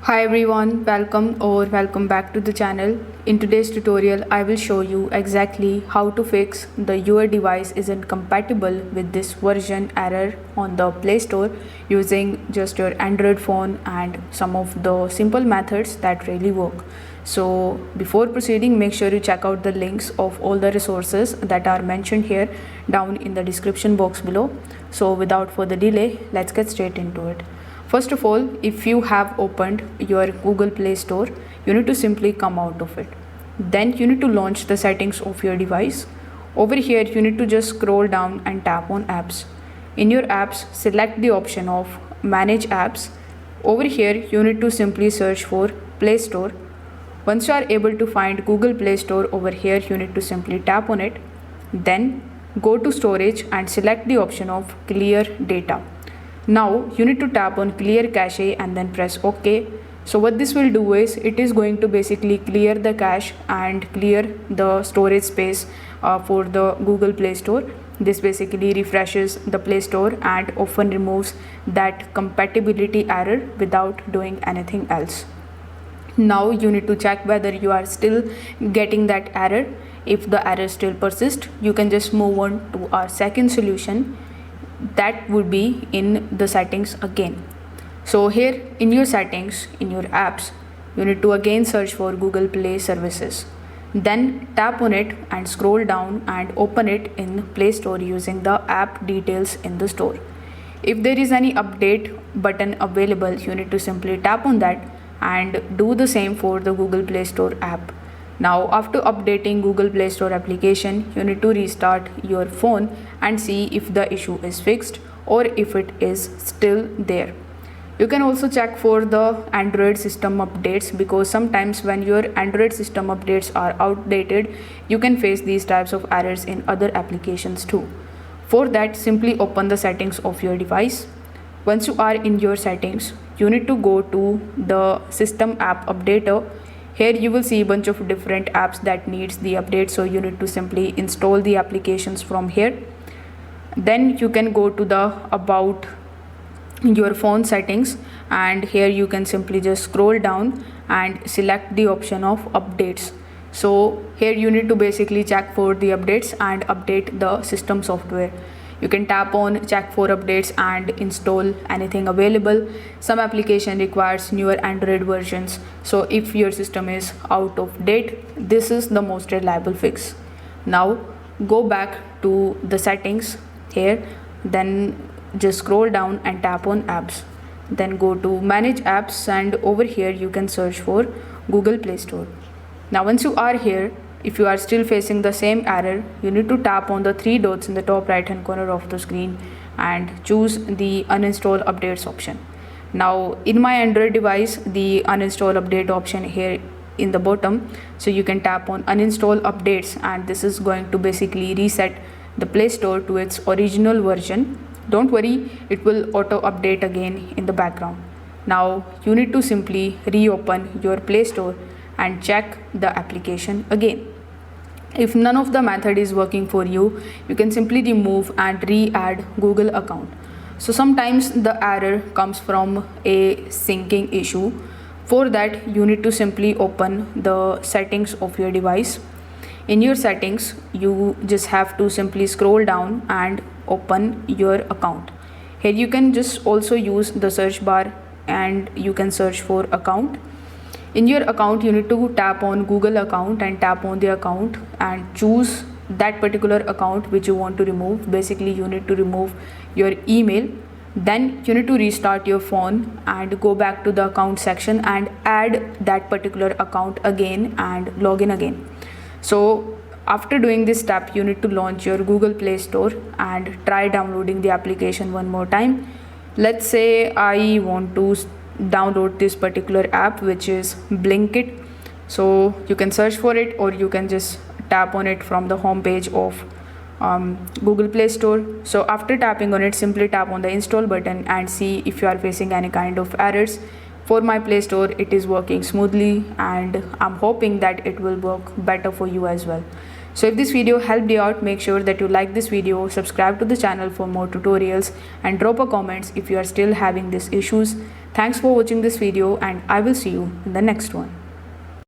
Hi everyone, welcome back to the channel. In today's tutorial, I will show you exactly how to fix your device isn't compatible with this version error on the Play Store using just your Android phone and some of the simple methods that really work. So before proceeding, make sure you check out the links of all the resources that are mentioned here down in the description box below. So without further delay, let's get straight into it. First of all, if you have opened your Google Play Store, you need to simply come out of it. Then you need to launch the settings of your device. Over here, you need to just scroll down and tap on apps. In your apps, select the option of manage apps. Over here, you need to simply search for Play Store. Once you are able to find Google Play Store over here, you need to simply tap on it. Then go to storage and select the option of clear data. Now you need to tap on clear cache and then press OK. So what this will do is it is going to basically clear the cache and clear the storage space for the Google Play Store. This basically refreshes the Play Store and often removes that compatibility error without doing anything else. Now you need to check whether you are still getting that error. If the error still persists, you can just move on to our second solution. That would be in the settings again. So here in your settings, in your apps, you need to again search for Google Play services. Then tap on it and scroll down and open it in Play Store using the app details in the store. If there is any update button available, you need to simply tap on that and do the same for the Google Play Store app. Now after updating Google Play Store application, you need to restart your phone and see if the issue is fixed or if it is still there. You can also check for the Android system updates, because sometimes when your Android system updates are outdated, you can face these types of errors in other applications too. For that, simply open the settings of your device. Once you are in your settings, you need to go to the system app updater. Here you will see a bunch of different apps that needs the update, so you need to simply install the applications from here. Then you can go to the about your phone settings, and here you can simply just scroll down and select the option of updates. So here you need to basically check for the updates and update the system software. You can tap on check for updates and install anything available. Some application requires newer Android versions, so if your system is out of date, this is the most reliable fix. Now go back to the settings here, then just scroll down and tap on apps. Then go to manage apps, and over here you can search for Google Play Store. Now once you are here, if you are still facing the same error, you need to tap on the three dots in the top right hand corner of the screen and choose the uninstall updates option. Now in my Android device, the uninstall update option here in the bottom, so you can tap on uninstall updates, and this is going to basically reset the Play Store to its original version. Don't worry, it will auto update again in the background. Now you need to simply reopen your Play Store and check the application again. If none of the method is working for you, you can simply remove and re-add Google account. So sometimes the error comes from a syncing issue. For that, you need to simply open the settings of your device. In your settings, you just have to simply scroll down and open your account. Here you can just also use the search bar and you can search for account. In your account, you need to tap on Google account and tap on the account and choose that particular account which you want to remove. Basically, you need to remove your email. Then you need to restart your phone and go back to the account section and add that particular account again and log in again. So after doing this step, you need to launch your Google Play Store and try downloading the application one more time. Let's say I want to download this particular app, which is Blinkit. So you can search for it, or you can just tap on it from the home page of Google Play Store. So after tapping on it, simply tap on the install button and see if you are facing any kind of errors. For my Play Store, it is working smoothly, and I'm hoping that it will work better for you as well. So if this video helped you out, make sure that you like this video, subscribe to the channel for more tutorials, and drop a comment if you are still having these issues. Thanks for watching this video, and I will see you in the next one.